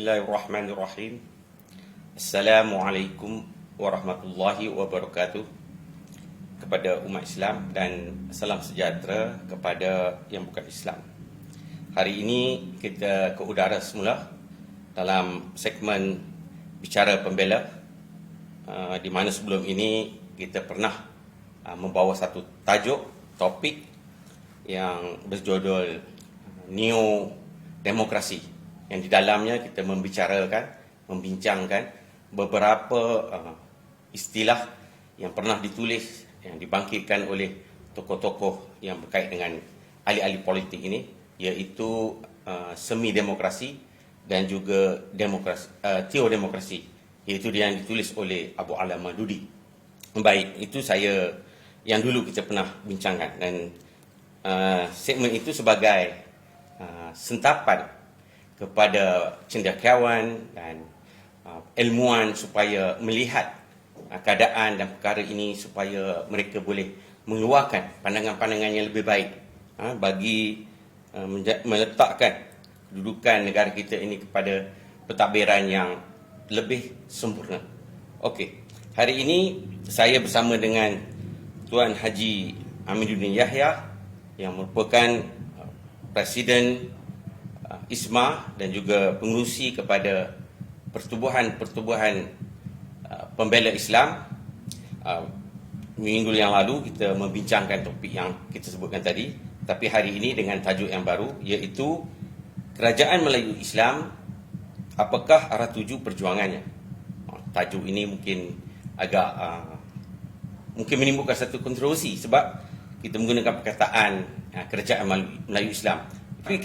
Bismillahirrahmanirrahim. Assalamualaikum warahmatullahi wabarakatuh kepada umat Islam dan salam sejahtera kepada yang bukan Islam. Hari ini kita ke udara semula dalam segmen Bicara Pembela, di mana sebelum ini kita pernah membawa satu tajuk, topik yang berjudul Neo Demokrasi, yang di dalamnya kita membincangkan beberapa istilah yang pernah ditulis, yang dibangkitkan oleh tokoh-tokoh yang berkait dengan ahli-ahli politik ini, iaitu semi demokrasi dan juga teodemokrasi, iaitu yang ditulis oleh Abu Ala Maududi. Baik, itu saya yang dulu kita pernah bincangkan, dan segmen itu sebagai sentapan kepada cendekiawan dan ilmuwan supaya melihat keadaan dan perkara ini, supaya mereka boleh mengeluarkan pandangan-pandangan yang lebih baik bagi meletakkan kedudukan negara kita ini kepada pentadbiran yang lebih sempurna. Okey, hari ini saya bersama dengan Tuan Haji Amiduddin Yahya yang merupakan Presiden ISMA dan juga pengurusi kepada pertubuhan pembela Islam. Minggu yang lalu kita membincangkan topik yang kita sebutkan tadi, tapi hari ini dengan tajuk yang baru, iaitu Kerajaan Melayu Islam, apakah arah tuju perjuangannya. Tajuk ini mungkin agak mungkin menimbulkan satu kontroversi sebab kita menggunakan perkataan Kerajaan Melayu Islam. Tapi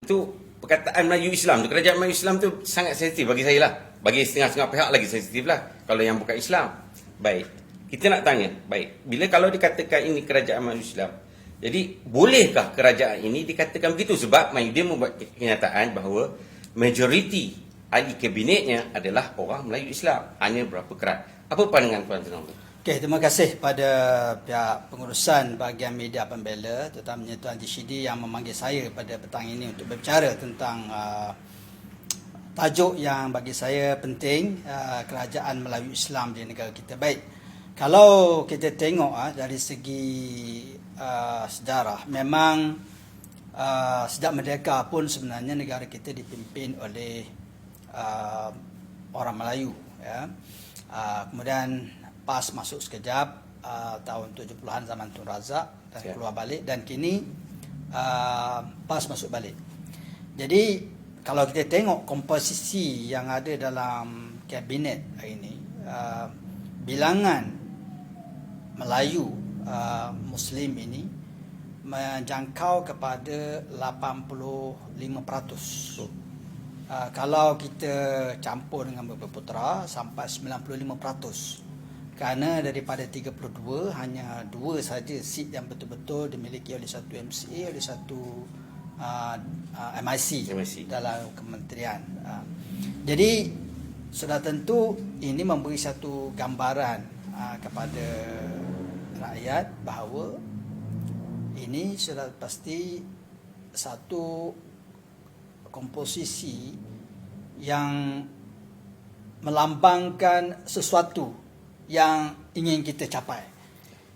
itu perkataan Melayu Islam tu, Kerajaan Melayu Islam tu sangat sensitif bagi saya lah. Bagi setengah-setengah pihak lagi sensitif lah kalau yang bukan Islam. Baik, kita nak tanya, baik, bila kalau dikatakan ini Kerajaan Melayu Islam, jadi bolehkah kerajaan ini dikatakan begitu? Sebab dia membuat kenyataan bahawa majoriti ahli kabinetnya adalah orang Melayu Islam. Hanya berapa kerat. Apa pandangan Tuan Tenang? Okey, terima kasih pada pihak pengurusan bahagian media pembela, terutamanya Tuan Jishidi yang memanggil saya pada petang ini untuk berbicara tentang tajuk yang bagi saya penting, kerajaan Melayu Islam di negara kita. Baik, kalau kita tengok dari segi sejarah, memang sejak merdeka pun sebenarnya negara kita dipimpin oleh orang Melayu. Kemudian PAS masuk sekejap tahun 70-an zaman Tun Razak dan keluar balik, dan kini PAS masuk balik. Jadi kalau kita tengok komposisi yang ada dalam kabinet hari ini, bilangan Melayu Muslim ini menjangkau kepada 85%. Kalau kita campur dengan beberapa putera sampai 95%. Kerana daripada 32, hanya 2 saja seat yang betul-betul dimiliki oleh satu MCA, oleh satu MIC dalam kementerian. Jadi sudah tentu ini memberi satu gambaran kepada rakyat bahawa ini sudah pasti satu komposisi yang melambangkan sesuatu yang ingin kita capai.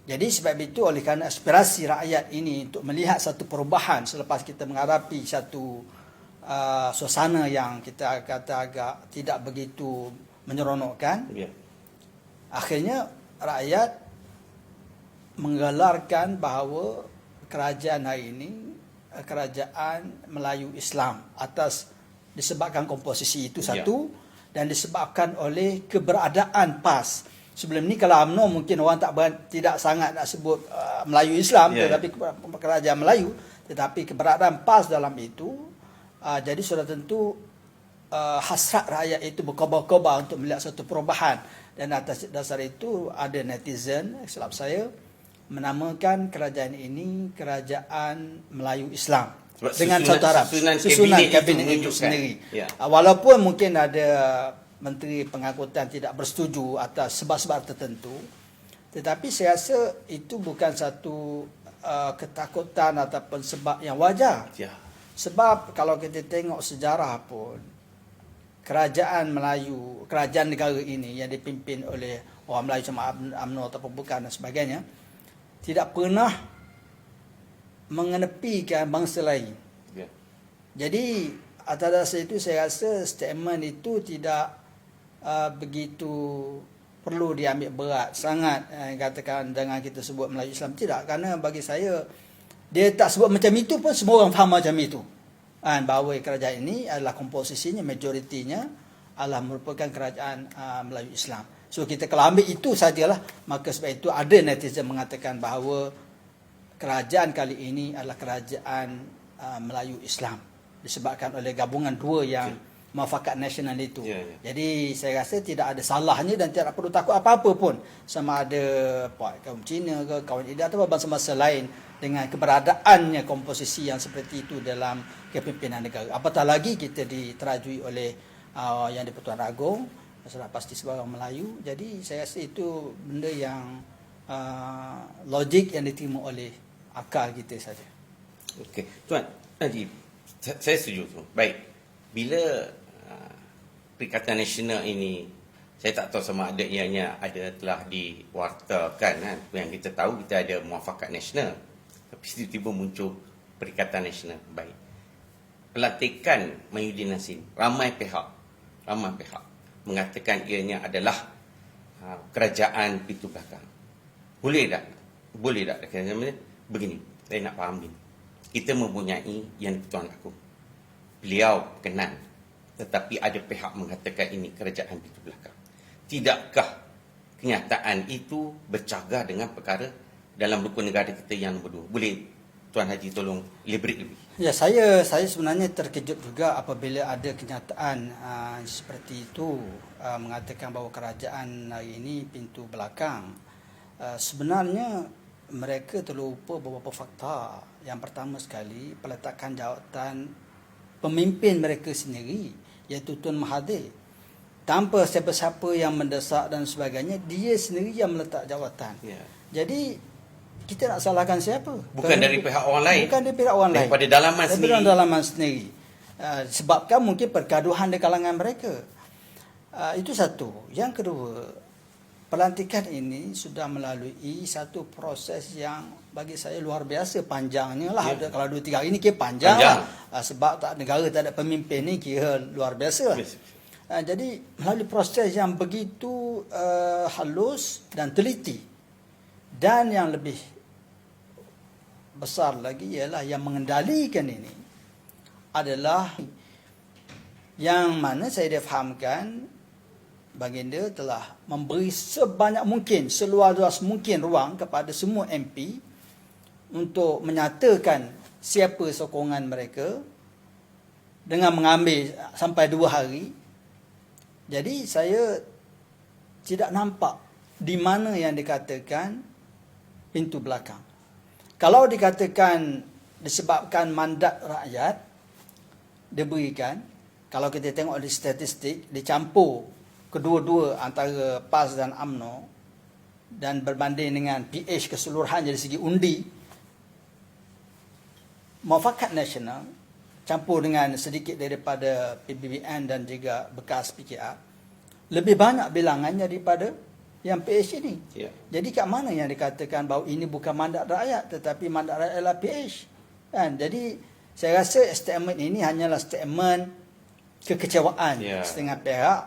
Jadi sebab itu, oleh kerana aspirasi rakyat ini untuk melihat satu perubahan selepas kita menghadapi satu suasana yang kita kata agak tidak begitu menyeronokkan, akhirnya rakyat menggelarkan bahawa kerajaan hari ini kerajaan Melayu Islam, atas disebabkan komposisi itu satu, dan disebabkan oleh keberadaan PAS. Sebelum ni kalau UMNO mungkin orang tidak sangat nak sebut Melayu Islam, tetapi kerajaan Melayu, tetapi keberadaan PAS dalam itu, jadi sudah tentu hasrat rakyat itu berkobar-kobar untuk melihat satu perubahan. Dan atas dasar itu ada netizen, silap saya, menamakan kerajaan ini Kerajaan Melayu Islam. Sebab dengan satu harap susunan kabinet itu sendiri. Walaupun mungkin ada Menteri Pengangkutan tidak bersetuju atas sebab-sebab tertentu, tetapi saya rasa itu bukan satu ketakutan ataupun sebab yang wajar. Sebab kalau kita tengok sejarah pun, kerajaan Melayu, kerajaan negara ini yang dipimpin oleh orang Melayu sama UMNO ataupun bukan dan sebagainya, tidak pernah mengenepikan bangsa lain. Ya. Jadi atas dasar itu saya rasa statement itu tidak begitu perlu diambil berat sangat, katakan dengan kita sebut Melayu Islam. Tidak, kerana bagi saya dia tak sebut macam itu pun semua orang faham macam itu. Bahawa kerajaan ini adalah komposisinya, majoritinya adalah merupakan kerajaan Melayu Islam. So kita kalau ambil itu sajalah, maka sebab itu ada netizen mengatakan bahawa kerajaan kali ini adalah kerajaan Melayu Islam disebabkan oleh gabungan dua yang muafakat nasional itu. Jadi saya rasa tidak ada salahnya dan tidak perlu takut apa-apa pun, sama ada kaum Cina ke kaum India atau bangsa-bangsa lain dengan keberadaannya komposisi yang seperti itu dalam kepimpinan negara. Apatah lagi kita diterajui oleh Yang di-Pertuan Agong, sudah pasti sebagai orang Melayu. Jadi saya rasa itu benda yang logik yang diterima oleh akal kita saja. Okey, Tuan Najib, saya setuju tu. Baik, bila Perikatan Nasional ini, saya tak tahu sama ada ianya telah diwartakan kan. Yang kita tahu kita ada Muafakat Nasional, tapi tiba-tiba muncul Perikatan Nasional. Baik, pelantikan Mahyudin Nassim, ramai pihak mengatakan ianya adalah kerajaan pintu belakang. Boleh tak begini, saya nak faham ini. Kita mempunyai Yang di-Pertuan Agong, beliau berkenan, tetapi ada pihak mengatakan ini kerajaan pintu belakang. Tidakkah kenyataan itu bercagar dengan perkara dalam rukun negara kita yang nombor 2? Boleh Tuan Haji tolong elaborate lebih? Ya, saya sebenarnya terkejut juga apabila ada kenyataan seperti itu, mengatakan bahawa kerajaan hari ini pintu belakang. Sebenarnya mereka terlupa beberapa fakta. Yang pertama sekali, peletakan jawatan pemimpin mereka sendiri, iaitu Tun Mahathir. Tanpa siapa-siapa yang mendesak dan sebagainya, dia sendiri yang meletak jawatan. Ya. Jadi kita nak salahkan siapa? Bukan dari pihak orang lain. Bukan dari pihak orang lain. Daripada dalaman sendiri. Daripada dalaman sendiri. Sebabkan mungkin pergaduhan di kalangan mereka. Itu satu. Yang kedua, pelantikan ini sudah melalui satu proses yang bagi saya luar biasa panjangnya lah. Ya. Kalau 2-3 hari ini kira panjang. Lah. Sebab negara tak ada pemimpin ni kira luar biasa lah. Yes. Jadi melalui proses yang begitu halus dan teliti. Dan yang lebih besar lagi ialah yang mengendalikan ini adalah yang mana saya difahamkan baginda telah memberi sebanyak mungkin, seluas-luas mungkin ruang kepada semua MP untuk menyatakan siapa sokongan mereka dengan mengambil sampai 2 hari. Jadi saya tidak nampak di mana yang dikatakan pintu belakang. Kalau dikatakan disebabkan mandat rakyat diberikan, kalau kita tengok di statistik, dicampur kedua-dua antara PAS dan UMNO dan berbanding dengan PH keseluruhan dari segi undi, Muafakat Nasional campur dengan sedikit daripada PBBN dan juga bekas PKR, lebih banyak bilangannya daripada yang PH ini. Ya. Jadi kat mana yang dikatakan bahawa ini bukan mandat rakyat tetapi mandat rakyat adalah PH? Kan? Jadi saya rasa statement ini hanyalah statement kekecewaan setengah pihak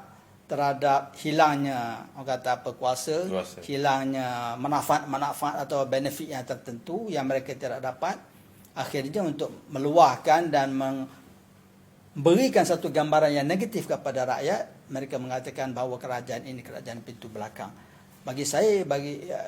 terhadap hilangnya orang kata apa kuasa, hilangnya manfaat atau benefit yang tertentu yang mereka tidak dapat. Akhirnya untuk meluahkan dan memberikan satu gambaran yang negatif kepada rakyat, mereka mengatakan bahawa kerajaan ini kerajaan pintu belakang. Bagi saya,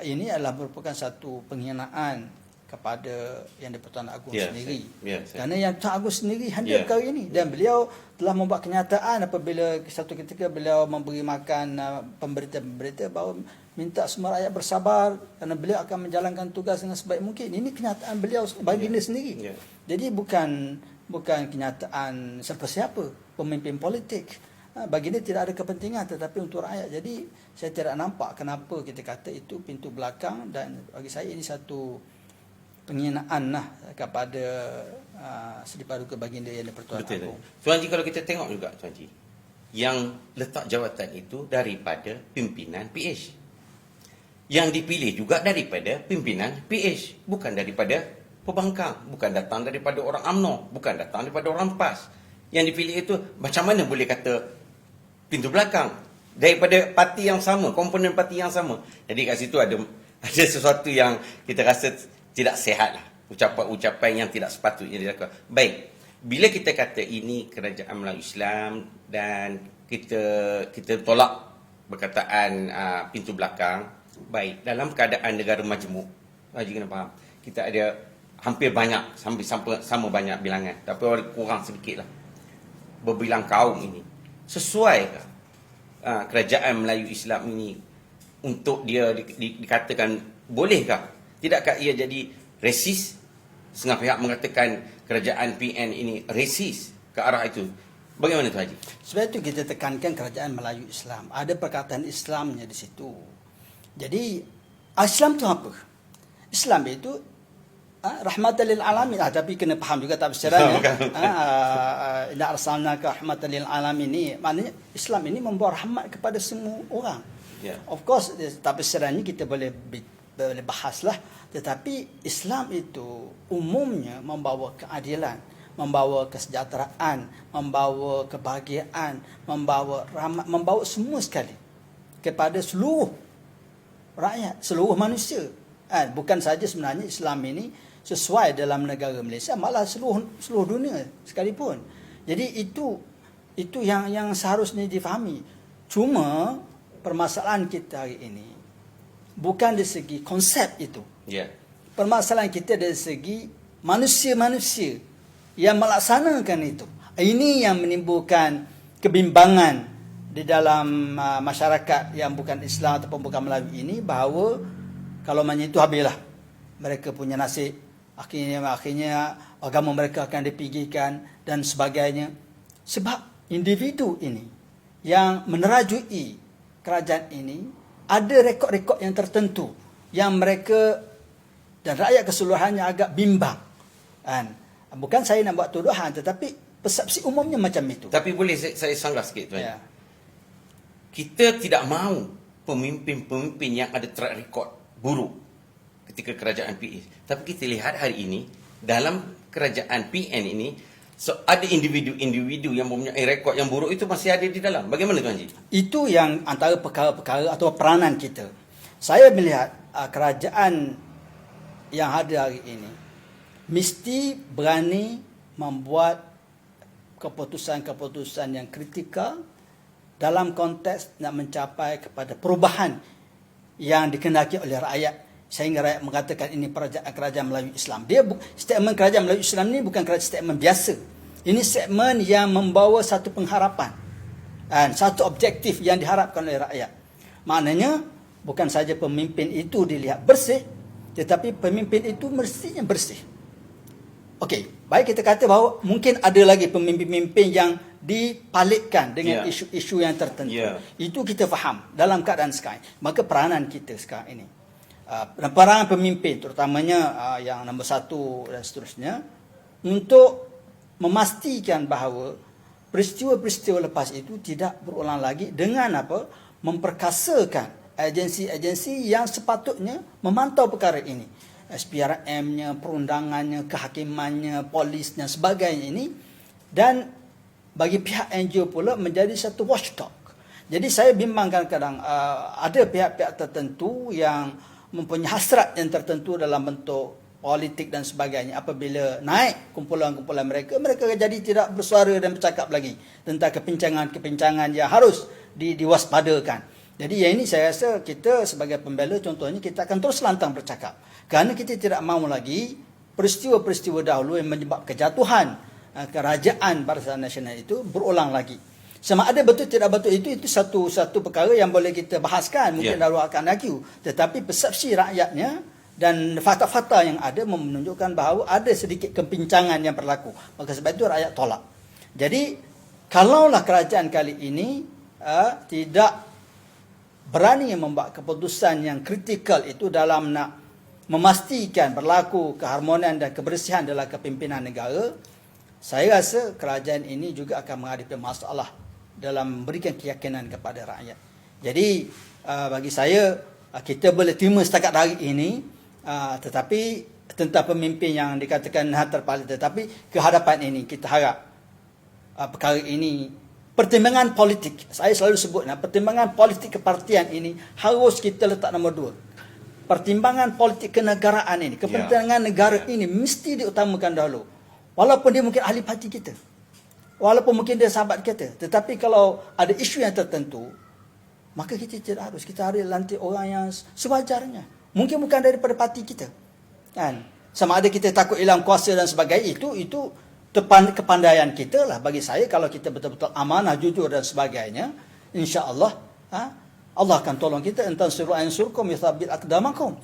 ini adalah merupakan satu penghinaan kepada Yang di-Pertuan Agong sendiri. Kerana Yang di-Pertuan Agong sendiri hadir kali ini dan beliau telah membuat kenyataan apabila satu ketika beliau memberi makan pemberita-pemberita bahawa minta semua rakyat bersabar kerana beliau akan menjalankan tugas dengan sebaik mungkin. Ini kenyataan beliau baginda sendiri. Jadi bukan kenyataan siapa-siapa pemimpin politik. Baginda tidak ada kepentingan tetapi untuk rakyat. Jadi saya tidak nampak kenapa kita kata itu pintu belakang, dan bagi saya ini satu penghinaan lah kepada Seri Paduka Baginda Yang di-Pertuan Agong. Tuan Haji, kalau kita tengok juga Tuan Haji, yang letak jawatan itu daripada pimpinan PH. Yang dipilih juga daripada pimpinan PH, bukan daripada pembangkang, bukan datang daripada orang UMNO, bukan datang daripada orang PAS. Yang dipilih itu macam mana boleh kata pintu belakang daripada parti yang sama, komponen parti yang sama. Jadi kat situ ada sesuatu yang kita rasa tidak sihat lah, ucapan-ucapan yang tidak sepatutnya dilakukan. Baik, bila kita kata ini kerajaan Melayu Islam dan kita tolak perkataan pintu belakang. Baik, dalam keadaan negara majmuk, Haji kena faham, kita ada hampir banyak, sama banyak bilangan, tapi orang kurang sedikit lah berbilang kaum ini. Sesuaikah kerajaan Melayu Islam ini untuk dia dikatakan bolehkah? Tidakkah ia jadi resis? Setengah pihak mengatakan kerajaan PN ini resis ke arah itu. Bagaimana tu Haji? Sebab itu kita tekankan kerajaan Melayu Islam. Ada perkataan Islamnya di situ. Jadi Islam itu apa? Islam itu rahmatan lil alamin. Tapi kena faham juga tafsirannya. Inna arsalnaka rahmatan lil alamin ini maknanya Islam ini membawa rahmat kepada semua orang. Yeah. Of course tafsirannya kita boleh bahaslah, tetapi Islam itu umumnya membawa keadilan, membawa kesejahteraan, membawa kebahagiaan, membawa rahmat, membawa semua sekali kepada seluruh rakyat, seluruh manusia. Bukan saja sebenarnya Islam ini sesuai dalam negara Malaysia, malah seluruh dunia sekalipun. Jadi itu yang seharusnya difahami. Cuma permasalahan kita hari ini bukan dari segi konsep itu. Yeah. Permasalahan kita dari segi manusia-manusia yang melaksanakan itu. Ini yang menimbulkan kebimbangan di dalam masyarakat yang bukan Islam ataupun bukan Melayu ini, bahawa kalau macam itu habislah mereka punya nasib, akhirnya agama mereka akan dipinggirkan dan sebagainya. Sebab individu ini yang menerajui kerajaan ini ada rekod-rekod yang tertentu yang mereka dan rakyat keseluruhannya agak bimbang. Bukan saya nak buat tuduhan, tetapi persepsi umumnya macam itu. Tapi boleh saya sanggah sikit tuan. Ya. Kita tidak mahu pemimpin-pemimpin yang ada track record buruk ketika kerajaan PN. Tapi kita lihat hari ini dalam kerajaan PN ini, ada individu-individu yang mempunyai rekod yang buruk itu masih ada di dalam. Bagaimana Tuan Haji? Itu yang antara perkara-perkara atau peranan kita. Saya melihat kerajaan yang ada hari ini mesti berani membuat keputusan-keputusan yang kritikal dalam konteks nak mencapai kepada perubahan yang dikehendaki oleh rakyat, sehingga rakyat mengatakan ini kerajaan Melayu Islam. Statement kerajaan Melayu Islam ini bukan statement biasa. Ini statement yang membawa satu pengharapan dan satu objektif yang diharapkan oleh rakyat. Maknanya bukan saja pemimpin itu dilihat bersih, tetapi pemimpin itu mestinya bersih. Okey, baik kita kata bahawa mungkin ada lagi pemimpin-pemimpin yang dipalitkan dengan isu-isu yang tertentu. Itu kita faham dalam keadaan sekarang. Maka peranan kita sekarang ini, peranan pemimpin terutamanya yang nombor 1 dan seterusnya, untuk memastikan bahawa peristiwa-peristiwa lepas itu tidak berulang lagi dengan memperkasakan agensi-agensi yang sepatutnya memantau perkara ini. SPRM-nya, perundangannya, kehakimannya, polis dan sebagainya ini. Dan bagi pihak NGO pula menjadi satu watchdog. Jadi saya bimbang kadang-kadang ada pihak-pihak tertentu yang mempunyai hasrat yang tertentu dalam bentuk politik dan sebagainya. Apabila naik kumpulan-kumpulan mereka jadi tidak bersuara dan bercakap lagi tentang kepincangan-kepincangan yang harus diwaspadakan. Jadi yang ini saya rasa kita sebagai pembela contohnya kita akan terus lantang bercakap. Kerana kita tidak mahu lagi peristiwa-peristiwa dahulu yang menyebabkan kejatuhan kerajaan Barisan Nasional itu berulang lagi. Sama ada betul tidak betul itu satu perkara yang boleh kita bahaskan, mungkin dahulu akan lagi. Tetapi persepsi rakyatnya dan fakta-fakta yang ada menunjukkan bahawa ada sedikit kepincangan yang berlaku. Maka sebab itu rakyat tolak. Jadi kalaulah kerajaan kali ini tidak berani membuat keputusan yang kritikal itu dalam nak memastikan berlaku keharmonian dan kebersihan dalam kepimpinan negara, saya rasa kerajaan ini juga akan menghadapi masalah dalam memberikan keyakinan kepada rakyat. Jadi bagi saya kita boleh terima setakat hari ini, tetapi tentang pemimpin yang dikatakan terpalit, tetapi kehadapan ini kita harap perkara ini, pertimbangan politik, saya selalu sebut pertimbangan politik kepartian ini harus kita letak nombor 2. Pertimbangan politik kenegaraan ini, kepentingan negara ini mesti diutamakan dahulu. Walaupun dia mungkin ahli parti kita, walaupun mungkin dia sahabat kita, tetapi kalau ada isu yang tertentu, maka kita tidak harus, kita harus lantik orang yang sewajarnya. Mungkin bukan daripada parti kita, kan? Sama ada kita takut hilang kuasa dan sebagainya, itu kepandaian kita lah. Bagi saya, kalau kita betul-betul amanah, jujur dan sebagainya, insya-Allah Allah akan tolong kita. Entan suruh ansurkum yathabbit aqdamakum.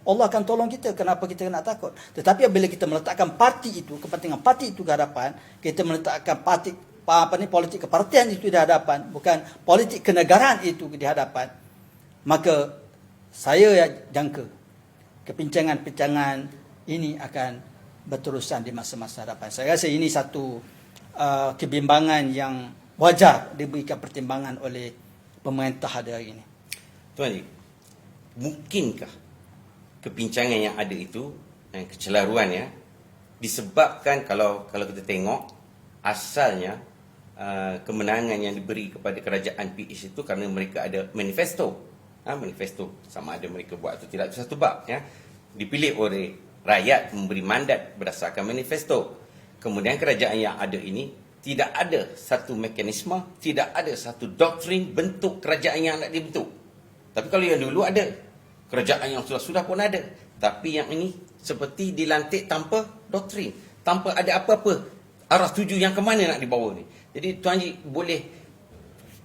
Allah akan tolong kita. Kenapa kita nak takut? Tetapi bila kita meletakkan parti itu, kepentingan parti itu ke hadapan, kita meletakkan politik kepartian itu di hadapan, bukan politik kenegaraan itu di hadapan, maka saya jangka kepincangan-pincangan ini akan berterusan di masa-masa hadapan. Saya rasa ini satu kebimbangan yang wajar diberikan pertimbangan oleh pemerintah hari ini. Tuan Haji, mungkinkah kepincangan yang ada itu, kecelaruannya, disebabkan kalau kita tengok asalnya kemenangan yang diberi kepada kerajaan PH itu kerana mereka ada manifesto. Manifesto, sama ada mereka buat atau tidak, itu satu bab. Dipilih oleh rakyat, memberi mandat berdasarkan manifesto. Kemudian kerajaan yang ada ini tidak ada satu mekanisme, tidak ada satu doktrin bentuk kerajaan yang nak dibentuk. Tapi kalau yang dulu ada, kerajaan yang sudah pun ada. Tapi yang ini seperti dilantik tanpa doktrin, tanpa ada apa-apa arah tuju yang ke mana nak dibawa ni. Jadi Tuan Haji boleh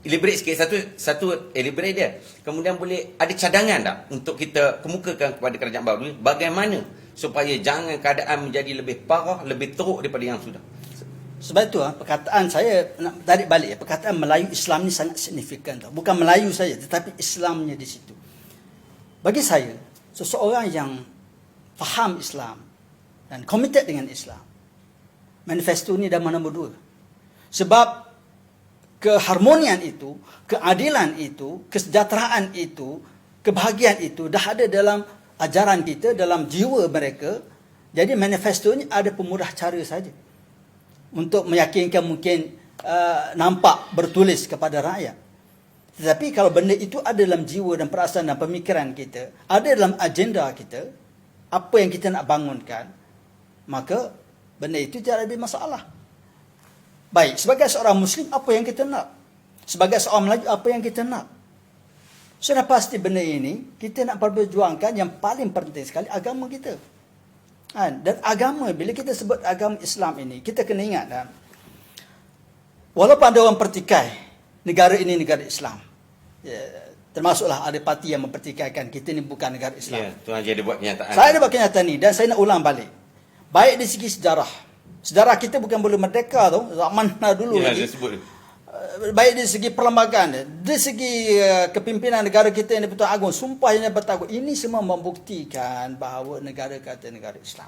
elaborate sikit, satu elaborate dia. Kemudian boleh ada cadangan tak untuk kita kemukakan kepada kerajaan baru ni, bagaimana supaya jangan keadaan menjadi lebih parah, lebih teruk daripada yang sudah. Sebab itu perkataan saya nak tarik balik, perkataan Melayu Islam ni sangat signifikan tau. Bukan Melayu saja, tetapi Islamnya di situ. Bagi saya, seseorang yang faham Islam dan committed dengan Islam, manifesto ni dah nombor 2. Sebab keharmonian itu, keadilan itu, kesejahteraan itu, kebahagiaan itu dah ada dalam ajaran kita, dalam jiwa mereka. Jadi manifesto ni ada pemudah cara saja untuk meyakinkan, mungkin nampak bertulis kepada rakyat. Tetapi kalau benda itu ada dalam jiwa dan perasaan dan pemikiran kita, ada dalam agenda kita, apa yang kita nak bangunkan, maka benda itu tidak ada masalah. Baik, sebagai seorang Muslim, apa yang kita nak? Sebagai seorang Melayu, apa yang kita nak? Sudah pasti benda ini, kita nak perjuangkan yang paling penting sekali, agama kita. Dan agama, bila kita sebut agama Islam ini, kita kena ingat, walaupun ada orang pertikai, negara ini negara Islam. Termasuklah ada parti yang mempertikaikan, kita ni bukan negara Islam. Ya, Tuan Haji ada buat kenyataan. Saya ada buat kenyataan ni, dan saya nak ulang balik. Baik dari segi sejarah. Sejarah kita bukan boleh merdeka tu, zaman dulu lagi. Baik dari segi perlembagaan, dari segi kepimpinan negara kita yang di-Pertuan Agong, sumpah yang bertakut, ini semua membuktikan bahawa negara kata negara Islam.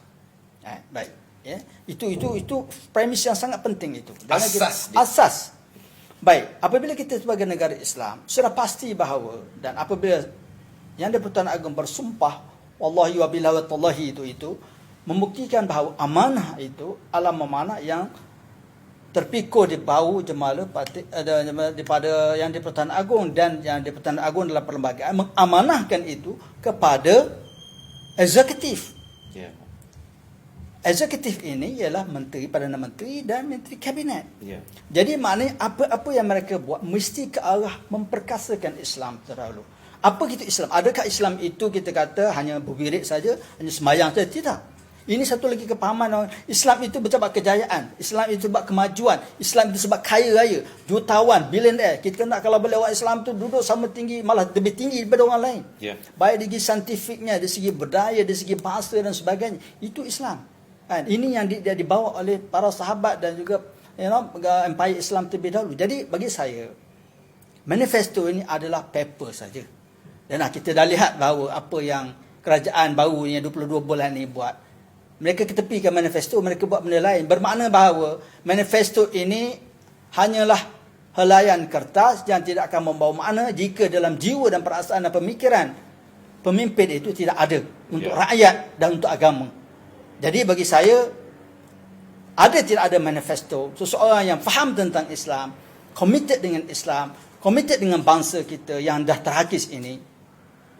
Baik, ya. Itu premis yang sangat penting itu. Asas. Baik, apabila kita sebagai negara Islam, sudah pasti bahawa, dan apabila yang di-Pertuan Agong bersumpah wallahi wa billahi wa tallahi itu membuktikan bahawa amanah itu adalah amanah yang terpikul di bau jemala daripada yang di-Pertuan Agong, dan yang di-Pertuan Agong dalam perlembagaan mengamanahkan itu kepada eksekutif. Eksekutif ini ialah menteri, Perdana Menteri dan menteri kabinet. Jadi maknanya apa-apa yang mereka buat mesti ke arah memperkasakan Islam terdahulu. Apa itu Islam? Adakah Islam itu kita kata hanya berwirid saja, hanya sembahyang saja? Tidak. Ini satu lagi kepahaman orang. Islam itu sebab kejayaan, Islam itu sebab kemajuan, Islam itu sebab kaya raya, jutawan, bilioner. Kita nak kalau boleh orang Islam tu duduk sama tinggi, malah lebih tinggi daripada orang lain. Baik dari segi saintifiknya, dari segi budaya, dari segi bahasa dan sebagainya. Itu Islam. Ini yang dibawa oleh para sahabat dan juga empire Islam terlebih dahulu. Jadi bagi saya, manifesto ini adalah paper saja. Dan kita dah lihat bahawa apa yang kerajaan baru yang 22 bulan ni buat, mereka ketepikan manifesto, mereka buat benda lain. Bermakna bahawa manifesto ini hanyalah helaian kertas yang tidak akan membawa makna jika dalam jiwa dan perasaan dan pemikiran pemimpin itu tidak ada untuk rakyat dan untuk agama. Jadi bagi saya, ada tidak ada manifesto, seseorang yang faham tentang Islam, committed dengan Islam, committed dengan bangsa kita yang dah terhakis ini,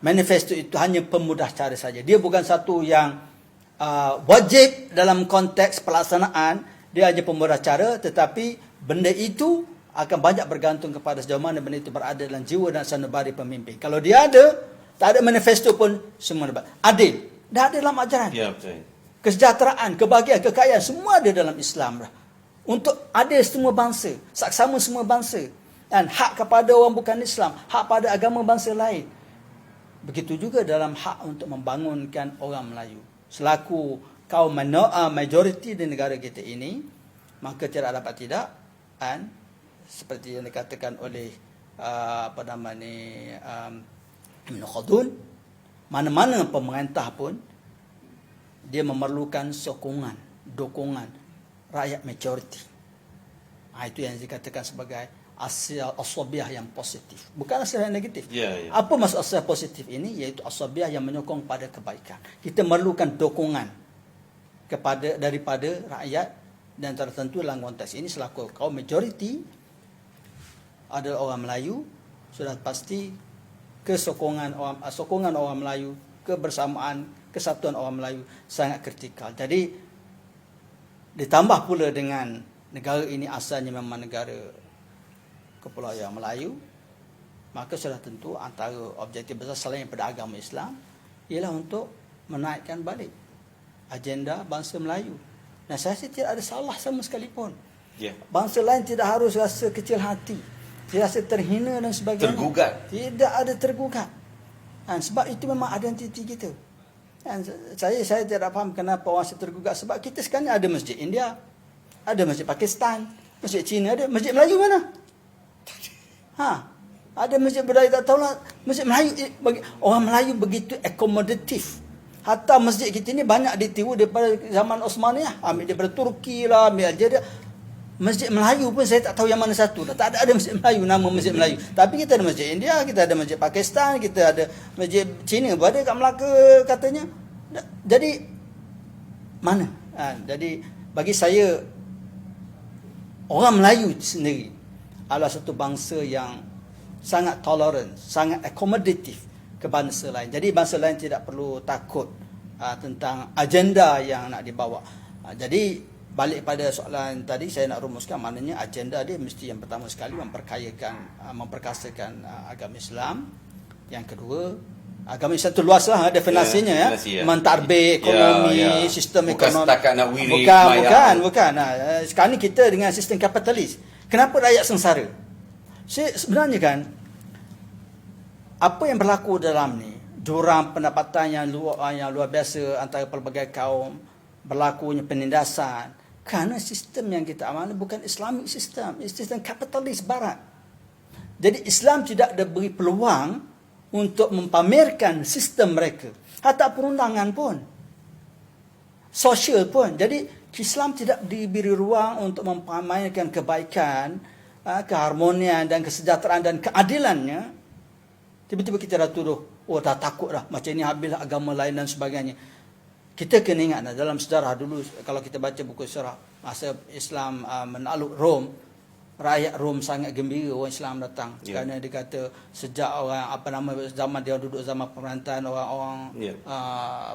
manifesto itu hanya pemudah cara saja. Dia bukan satu yang wajib dalam konteks pelaksanaan, dia hanya pemudah cara, tetapi benda itu akan banyak bergantung kepada sejauh mana benda itu berada dalam jiwa dan sanubari pemimpin. Kalau dia ada, tak ada manifesto pun, semua dapat. Adil, dah ada dalam ajaran. Ya, betul. Kesejahteraan, kebahagiaan, kekayaan, semua ada dalam Islam dah. Untuk adil semua bangsa, saksama semua bangsa. Dan hak kepada orang bukan Islam, hak pada agama bangsa lain. Begitu juga dalam hak untuk membangunkan orang Melayu. Selaku kaum majoriti di negara kita ini, maka tidak dapat tidak, dan seperti yang dikatakan oleh Ibn Khaldun, mana-mana pemerintah pun dia memerlukan sokongan, dukungan rakyat majoriti. Itu yang dikatakan sebagai asabiah yang positif, bukan asabiah yang negatif. Apa maksud asabiah positif ini? Iaitu asabiah yang menyokong pada kebaikan. Kita memerlukan dukungan daripada rakyat, dan tertentu dalam konteks ini selaku kaum majoriti adalah orang Melayu, sudah pasti sokongan orang Melayu, kebersamaan, kesatuan orang Melayu sangat kritikal. Jadi ditambah pula dengan negara ini asalnya memang negara Kepulauan Melayu, maka sudah tentu antara objektif besar selain pada agama Islam ialah untuk menaikkan balik agenda bangsa Melayu. Dan saya rasa tidak ada salah sama sekali pun. Bangsa lain tidak harus rasa kecil hati, tidak rasa terhina dan sebagainya. Tergugat. Tidak ada tergugat. Dan sebab itu memang identiti kita. Dan saya tidak faham kenapa orang tergugat. Sebab kita sekarang ada masjid India, ada masjid Pakistan, masjid Cina, ada masjid Melayu mana? Ada masjid Budaya, tak tahulah. Masjid Melayu, orang Melayu begitu akomodatif. Hatta masjid kita ni banyak ditiru daripada zaman Osmaniyah. Ambil daripada Turki lah, ambil aja. Masjid Melayu pun saya tak tahu yang mana satu. Tak ada masjid Melayu, nama masjid Melayu. Tapi kita ada masjid India, kita ada masjid Pakistan, kita ada masjid Cina pun ada kat Melaka katanya. Jadi mana? Jadi bagi saya, orang Melayu sendiri adalah satu bangsa yang sangat tolerant, sangat akomodatif ke bangsa lain. Jadi bangsa lain tidak perlu takut tentang agenda yang nak dibawa. Jadi balik pada soalan tadi, saya nak rumuskan, maknanya agenda dia mesti yang pertama sekali memperkasakan agama Islam. Yang kedua, agama Islam itu luaslah definisinya, mentadbir ekonomi, sistem bukan ekonomi. Setakat nak wirid, Bukan. Sekarang ni kita dengan sistem kapitalis. Kenapa rakyat sengsara? Sebenarnya kan, apa yang berlaku dalam ni, jurang pendapatan yang luar biasa antara pelbagai kaum, berlakunya penindasan, kerana sistem yang kita amalkan bukan Islamic system, sistem kapitalis barat. Jadi Islam tidak diberi peluang untuk mempamerkan sistem mereka, hatta perundangan pun, sosial pun. Jadi Islam tidak diberi ruang untuk mempamerkan kebaikan, keharmonian dan kesejahteraan dan keadilannya. Tiba-tiba kita dah tuduh, dah takut dah, macam ini habislah agama lain dan sebagainya. Kita kena ingat dalam sejarah dulu, kalau kita baca buku sejarah masa Islam menakluk Rom, rakyat Rom sangat gembira orang Islam datang. Kerana dia kata sejak orang zaman dia duduk zaman pemerintahan orang-orang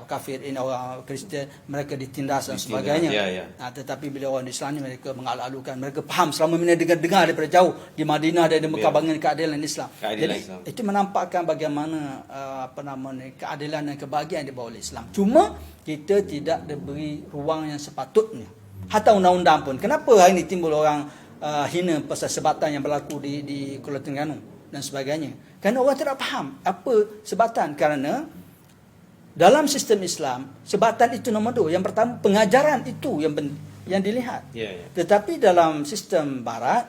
kafir ini, orang Kristian, mereka ditindas dan sebagainya. Tetapi bila orang Islam ni, mereka mengaluk-alukkan, mereka faham selama ini dengar daripada jauh di Madinah dan di Mekah bangun keadilan Islam. Jadi Islam, itu menampakkan bagaimana keadilan dan kebahagiaan dibawa oleh Islam. Cuma kita tidak diberi ruang yang sepatutnya. Hatta undang-undang pun. Kenapa hari ini timbul orang hina pasal sebatan yang berlaku di Kuala Terengganu dan sebagainya? Kerana orang tidak faham apa sebatan. Kerana dalam sistem Islam, sebatan itu nombor dua. Yang pertama, pengajaran itu yang dilihat. Tetapi dalam sistem barat,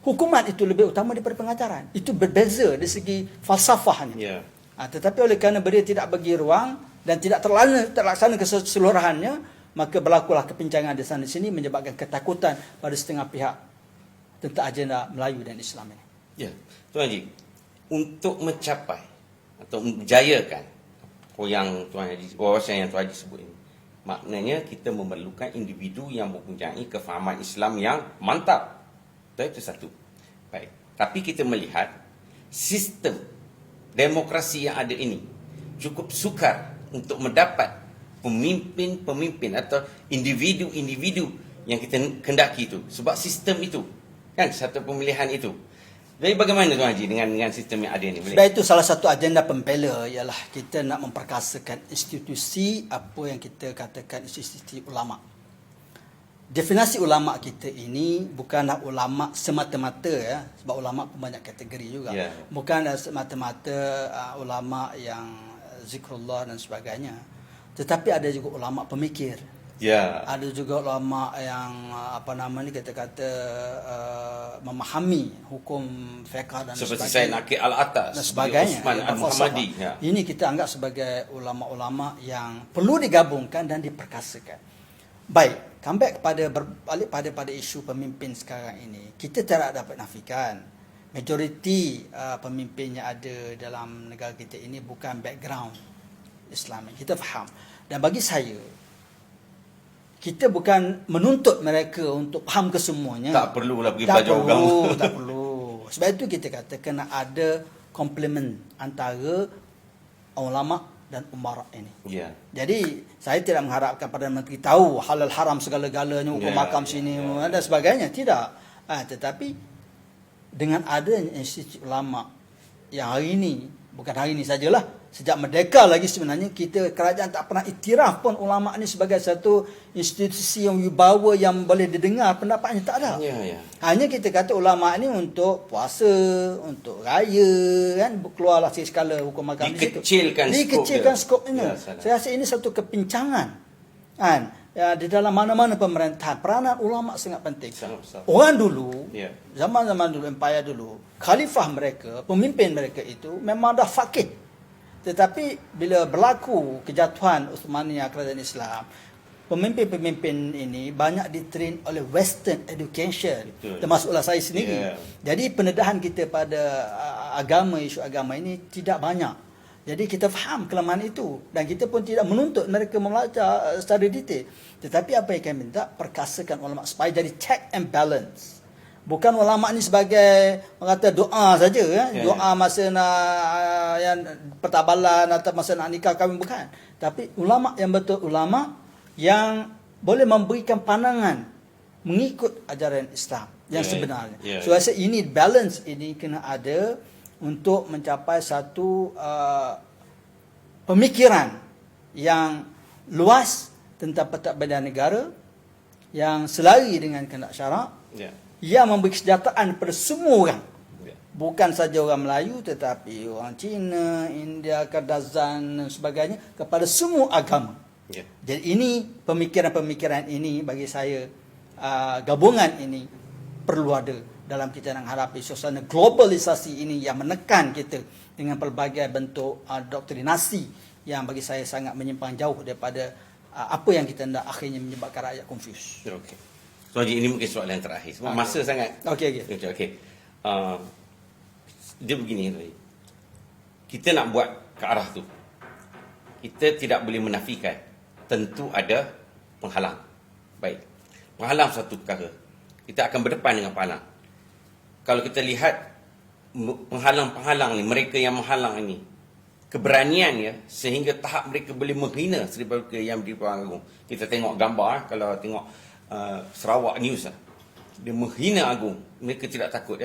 hukuman itu lebih utama daripada pengajaran. Itu berbeza dari segi falsafahnya. Tetapi oleh kerana dia tidak bagi ruang dan tidak terlaksana keseluruhannya, maka berlakulah kepincangan di sana sini, menyebabkan ketakutan pada setengah pihak tentang agenda Melayu dan Islam ini. Ya, Tuan Haji, untuk mencapai atau menjayakan wawasan yang Tuan Haji sebut ini, maknanya kita memerlukan individu yang mempunyai kefahaman Islam yang mantap. Itu satu. Baik. Tapi kita melihat sistem demokrasi yang ada ini cukup sukar untuk mendapat pemimpin-pemimpin atau individu-individu yang kita kendaki itu. Sebab sistem itu, kan, satu pemilihan itu. Jadi bagaimana Tuan Haji dengan sistem yang ada ini? Sebab itu salah satu agenda pembela ialah kita nak memperkasakan institusi apa yang kita katakan institusi ulama. Definisi ulama kita ini bukanlah ulama semata-mata, ya, sebab ulama pun banyak kategori juga. Ya. Bukan semata-mata ulama yang zikrullah dan sebagainya. Tetapi ada juga ulama pemikir. Ya. Ada juga ulama yang kita kata memahami hukum fiqh dan Seperti sebagainya. Said Naqi Al-Atas, Dan sebagainya. Uthman Al-Muhammadi. Ya. Ini kita anggap sebagai ulama-ulama yang perlu digabungkan dan diperkasakan. Baik, balik pada isu pemimpin sekarang ini. Kita tidak dapat nafikan majoriti pemimpin yang ada dalam negara kita ini bukan background Islami. Kita faham. Dan bagi saya, kita bukan menuntut mereka untuk faham kesemuanya. Tak perlulah pergi belajar agama. Tak perlu. Sebab itu kita kata kena ada komplement antara ulama dan umara ini. Ya. Jadi saya tidak mengharapkan Perdana Menteri tahu halal haram segala-galanya, hukum makam sini dan sebagainya. Tidak. Tetapi dengan adanya institusi ulama yang hari ini, bukan hari ini sajalah, sejak merdeka lagi sebenarnya kerajaan tak pernah iktiraf pun ulama ni sebagai satu institusi yang wibawa yang boleh didengar pendapatnya, tak ada. Ya. Hanya kita kata ulama ni untuk puasa, untuk raya, kan, keluarlah skala hukum agama Dikecilkan skopnya. Saya rasa ini satu kepincangan, kan, ya, di dalam mana-mana pemerintahan peranan ulama sangat penting. Orang dulu, zaman-zaman dulu, empire dulu, khalifah mereka, pemimpin mereka itu memang dah faqih. Tetapi bila berlaku kejatuhan Uthmaniyah kerajaan Islam, pemimpin-pemimpin ini banyak ditrain oleh Western education. Betul. Termasuklah saya sendiri. Jadi pendedahan kita pada agama, isu agama ini tidak banyak. Jadi kita faham kelemahan itu dan kita pun tidak menuntut mereka membaca secara detail. Tetapi apa yang kami minta, perkasakan ulama supaya jadi check and balance. Bukan ulama ni sebagai kata doa saja, doa masa nak yang pertabalan atau masa nak nikah kahwin, bukan. Tapi ulama yang betul, ulama yang boleh memberikan pandangan mengikut ajaran Islam yang sebenarnya. So rasa ini balance ini kena ada untuk mencapai satu pemikiran yang luas tentang pentadbiran negara yang selari dengan kehendak syarak. Yang memberi kesejahteraan kepada semua orang. Bukan saja orang Melayu tetapi orang Cina, India, Kazakh dan sebagainya, kepada semua agama. Jadi ini pemikiran-pemikiran ini bagi saya gabungan ini perlu ada dalam kita nak hadapi suasana globalisasi ini yang menekan kita dengan pelbagai bentuk doktrinasi yang bagi saya sangat menyimpang jauh daripada apa yang kita hendak, akhirnya menyebabkan rakyat confuse. Okey. So Haji, ini mungkin soalan yang terakhir. Sebab masa sangat. Okey. Dia begini, kita nak buat ke arah tu, kita tidak boleh menafikan tentu ada penghalang. Baik, penghalang satu perkara, kita akan berdepan dengan penghalang. Kalau kita lihat penghalang-penghalang ni, mereka yang menghalang ini, keberaniannya sehingga tahap mereka boleh menghina Seri Bahagia Yang di-Pertuan Agong. Kita tengok gambar, kalau tengok Sarawak News, dia menghina Agung. Mereka tidak takut,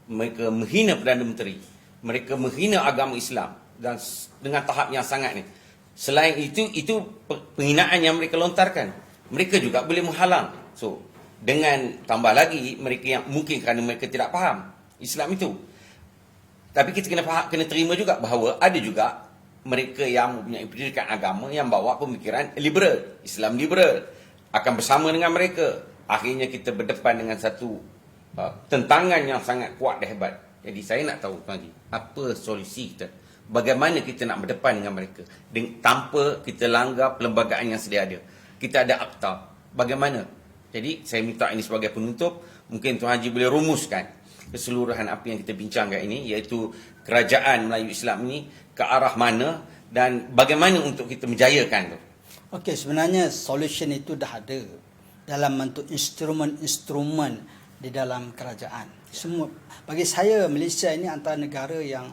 mereka menghina Perdana Menteri, mereka menghina agama Islam, dan dengan tahap yang sangat ni. Selain itu penghinaan yang mereka lontarkan, mereka juga boleh menghalang. So dengan tambah lagi mereka yang mungkin kerana mereka tidak faham Islam itu, tapi kita kena terima juga bahawa ada juga mereka yang mempunyai pendidikan agama yang bawa pemikiran liberal, Islam liberal, akan bersama dengan mereka. Akhirnya kita berdepan dengan satu tentangan yang sangat kuat dan hebat. Jadi saya nak tahu Tuan Haji, apa solusi kita? Bagaimana kita nak berdepan dengan mereka tanpa kita langgar perlembagaan yang sedia ada? Kita ada akta. Bagaimana? Jadi saya minta ini sebagai penutup, mungkin Tuan Haji boleh rumuskan keseluruhan apa yang kita bincangkan ini, iaitu kerajaan Melayu Islam ini ke arah mana dan bagaimana untuk kita menjayakan tu. Okey, sebenarnya solution itu dah ada dalam bentuk instrumen-instrumen di dalam kerajaan. Semua, bagi saya Malaysia ini antara negara yang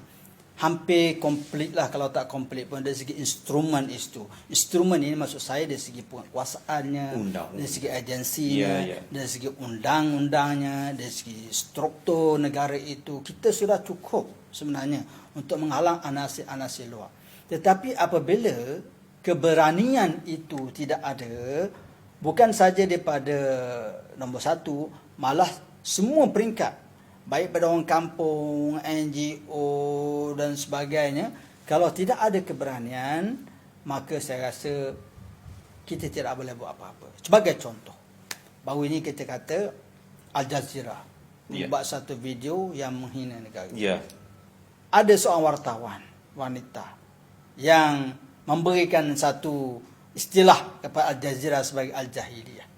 hampir komplit lah, kalau tak komplit pun dari segi instrumen itu. Instrumen ini maksud saya dari segi penguasaannya, dari segi agensinya, dari segi undang-undangnya, dari segi struktur negara itu. Kita sudah cukup sebenarnya untuk menghalang anasir-anasir luar. Tetapi apabila keberanian itu tidak ada, bukan saja daripada nombor satu, malah semua peringkat, baik pada orang kampung, NGO dan sebagainya, kalau tidak ada keberanian, maka saya rasa kita tidak boleh buat apa-apa. Sebagai contoh, baru ini kita kata Al Jazeera membuat satu video yang menghina negara. Ada seorang wartawan wanita yang memberikan satu istilah kepada Al Jazeera sebagai Al-Jahiliyah.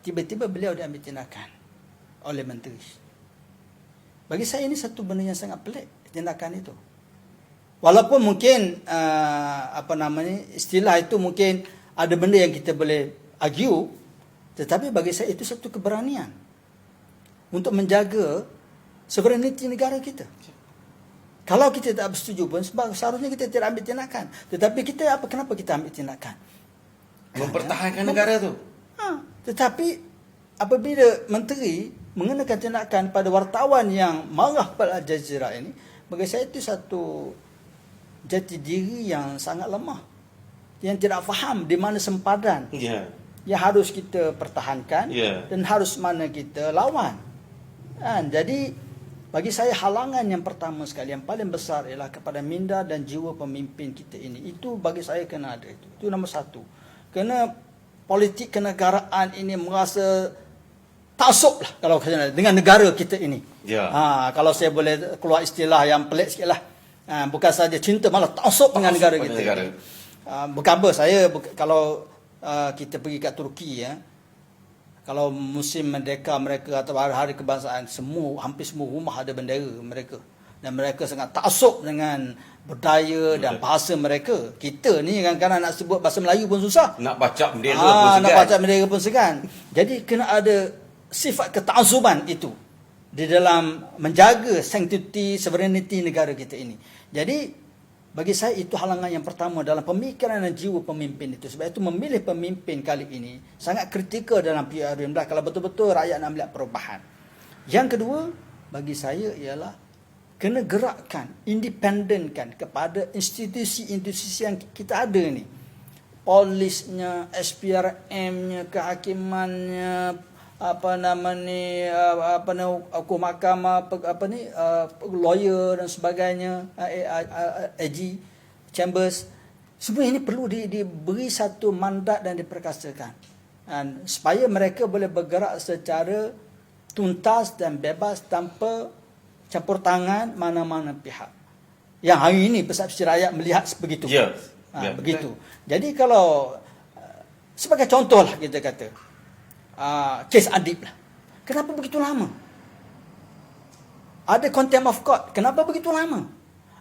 Tiba-tiba beliau diambil tindakan oleh menteri. Bagi saya ini satu benda yang sangat pelik, tindakan itu. Walaupun mungkin istilah itu mungkin ada benda yang kita boleh argue, tetapi bagi saya itu satu keberanian untuk menjaga sovereignty negara kita. Kalau kita tak bersetuju pun, sebab seharusnya kita tidak ambil tindakan. Tetapi kita kenapa kita ambil tindakan? Mempertahankan negara tu. Tetapi apabila menteri mengenakan tindakan pada wartawan yang marah pada Al Jazeera ini, bagi saya itu satu jati diri yang sangat lemah, yang tidak faham di mana sempadan yang harus kita pertahankan dan harus mana kita lawan. Jadi bagi saya halangan yang pertama sekali, yang paling besar ialah kepada minda dan jiwa pemimpin kita ini. Itu bagi saya kena ada itu. Itu nombor satu. Kerana politik kenegaraan ini merasa taksub lah kalau dengan negara kita ini. Kalau saya boleh keluar istilah yang pelik sikit lah. Bukan saja cinta, malah taksub dengan negara kita. Bukan apa, kalau kita pergi kat Turki, kalau musim merdeka mereka atau hari-hari kebangsaan, hampir semua rumah ada bendera mereka. Dan mereka sangat taksub dengan budaya dan bahasa mereka. Kita ni kadang-kadang nak sebut bahasa Melayu pun susah. Nak baca bendera pun segan. Nak baca bendera pun segan. Jadi kena ada sifat ketakzuban itu di dalam menjaga sanctity, sovereignty negara kita ini. Jadi bagi saya itu halangan yang pertama dalam pemikiran dan jiwa pemimpin itu. Sebab itu memilih pemimpin kali ini sangat kritikal dalam PRU kalau betul-betul rakyat nak melihat perubahan. Yang kedua bagi saya ialah kena gerakkan, independenkan kepada institusi-institusi yang kita ada ni. Polisnya, SPRM-nya, kehakimannya, hukum mahkamah, lawyer dan sebagainya, AG, chambers, semua ini perlu diberi satu mandat dan diperkasakan, supaya mereka boleh bergerak secara tuntas dan bebas tanpa campur tangan mana-mana pihak. Yang hari ini persepsi rakyat melihat begitu. Begitu. Jadi kalau sebagai contoh lah kita kata, kes Adib lah. Kenapa begitu lama? Ada contempt of court. Kenapa begitu lama?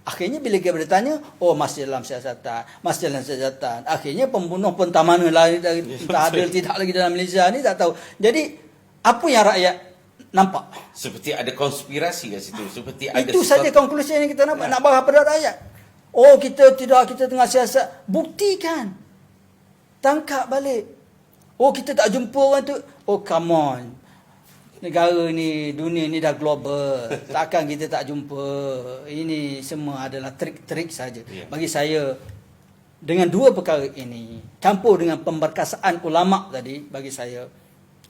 Akhirnya bila kita bertanya, masih dalam siasatan. Akhirnya pembunuh pun tak mana lagi, tak ada, tidak lagi dalam Malaysia ni, tak tahu. Jadi apa yang rakyat nampak? Seperti ada konspirasi kat situ. Seperti ada itu saja konklusi yang kita nampak. Nak bagi pada rakyat. Kita tengah siasat. Buktikan. Tangkap balik. Kita tak jumpa orang tu. Come on. Negara ni, dunia ni dah global. Takkan kita tak jumpa. Ini semua adalah trik-trik saja. Bagi saya, dengan dua perkara ini, campur dengan pemberkasaan ulama' tadi, bagi saya,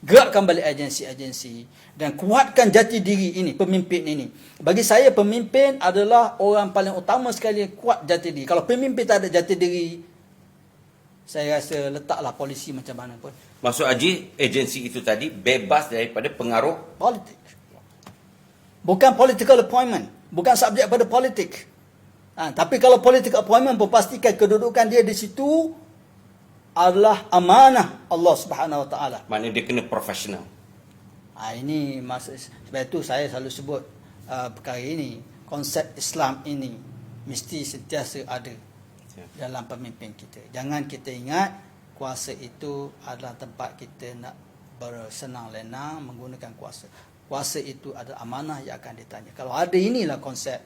gerakkan balik agensi-agensi dan kuatkan jati diri ini, pemimpin ini. Bagi saya, pemimpin adalah orang paling utama sekali yang kuat jati diri. Kalau pemimpin tak ada jati diri, saya rasa letaklah polisi macam mana pun. Maksud Haji, agensi itu tadi bebas daripada pengaruh politik. Bukan political appointment. Bukan subjek pada politik. Tapi kalau political appointment pun pastikan kedudukan dia di situ adalah amanah Allah Subhanahu Wa Taala. Maknanya dia kena profesional. Ini sebab itu saya selalu sebut perkara ini, konsep Islam ini mesti sentiasa ada dalam pemimpin kita. Jangan kita ingat kuasa itu adalah tempat kita nak bersenang lenang menggunakan kuasa. Kuasa itu adalah amanah yang akan ditanya. Kalau ada inilah konsep,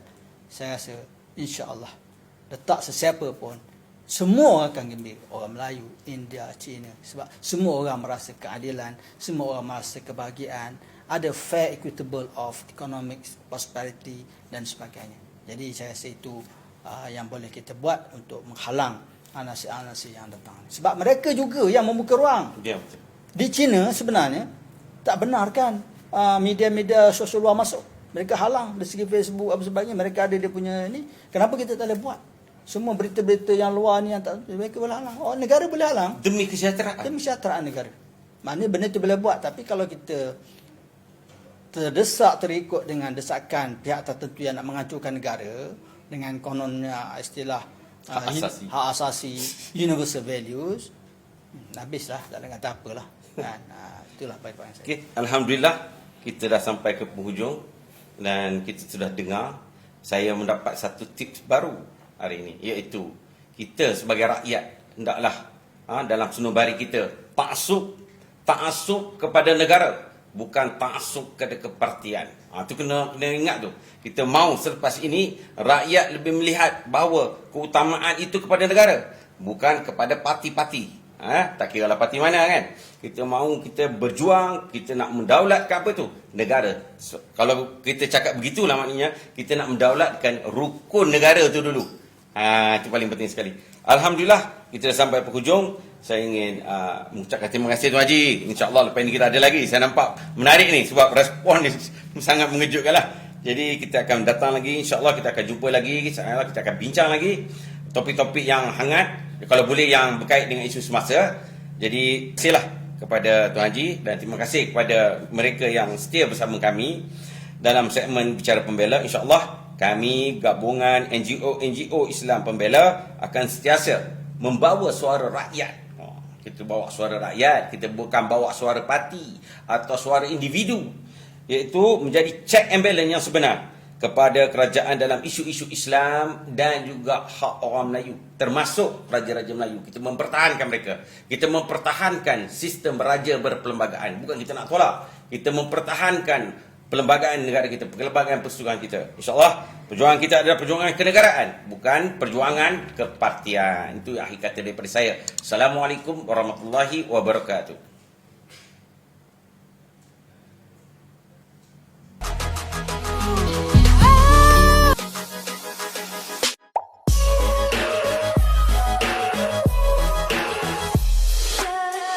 saya rasa insya-Allah letak sesiapa pun semua orang akan gembira. Orang Melayu, India, Cina. Sebab semua orang merasa keadilan, semua orang merasa kebahagiaan, ada fair equitable of economic prosperity dan sebagainya. Jadi saya rasa itu yang boleh kita buat untuk menghalang anasi-anasi yang datang. Sebab mereka juga yang membuka ruang. Ya, betul. Di China sebenarnya tak benarkan media-media sosial luar masuk. Mereka halang dari segi Facebook apa sebagainya. Mereka ada dia punya ni. Kenapa kita tak boleh buat? Semua berita-berita yang luar ni yang tak, mereka boleh halang. Oh, negara boleh halang Demi kesejahteraan. demi kesejahteraan negara. Maknanya benda tu boleh buat, tapi kalau kita terdesak terikut dengan desakan pihak tertentu yang nak menghancurkan negara dengan kononnya istilah hak asasi, universal values, habislah, tak ada kata apalah. Kan? Itulah baik-baik saya. Okey, alhamdulillah kita dah sampai ke penghujung dan kita sudah dengar. Saya mendapat satu tips baru hari ini, iaitu kita sebagai rakyat hendaklah dalam sunubari kita ta'assub kepada negara, bukan ta'assub kepada kepartian. Itu kena ingat tu. Kita mau selepas ini rakyat lebih melihat bahawa keutamaan itu kepada negara, bukan kepada parti-parti. Tak kira lah parti mana kan. Kita mau kita berjuang, kita nak mendaulatkan apa tu? Negara. Kalau kita cakap begitulah maknanya kita nak mendaulatkan rukun negara tu dulu. Itu paling penting sekali. Alhamdulillah kita dah sampai penghujung. Saya ingin mengucapkan terima kasih Tuan Haji. InsyaAllah lepas ini kita ada lagi. Saya nampak menarik ni sebab respon ni sangat mengejutkan lah. Jadi kita akan datang lagi. InsyaAllah kita akan jumpa lagi. InsyaAllah kita akan bincang lagi topik-topik yang hangat. Kalau boleh yang berkait dengan isu semasa. Jadi terima kasih kepada Tuan Haji dan terima kasih kepada mereka yang setia bersama kami dalam segmen Bicara Pembela. InsyaAllah kami gabungan NGO Islam Pembela akan sentiasa membawa suara rakyat. Kita bawa suara rakyat, kita bukan bawa suara parti atau suara individu, iaitu menjadi check and balance yang sebenar kepada kerajaan dalam isu-isu Islam dan juga hak orang Melayu, termasuk raja-raja Melayu. Kita mempertahankan mereka. Kita mempertahankan sistem raja berperlembagaan. Bukan kita nak tolak. Kita mempertahankan perlembagaan negara kita, perlembagaan persatuan kita. InsyaAllah perjuangan kita adalah perjuangan kenegaraan, bukan perjuangan kepartian. Itu akhir kata daripada saya. Assalamualaikum warahmatullahi wabarakatuh.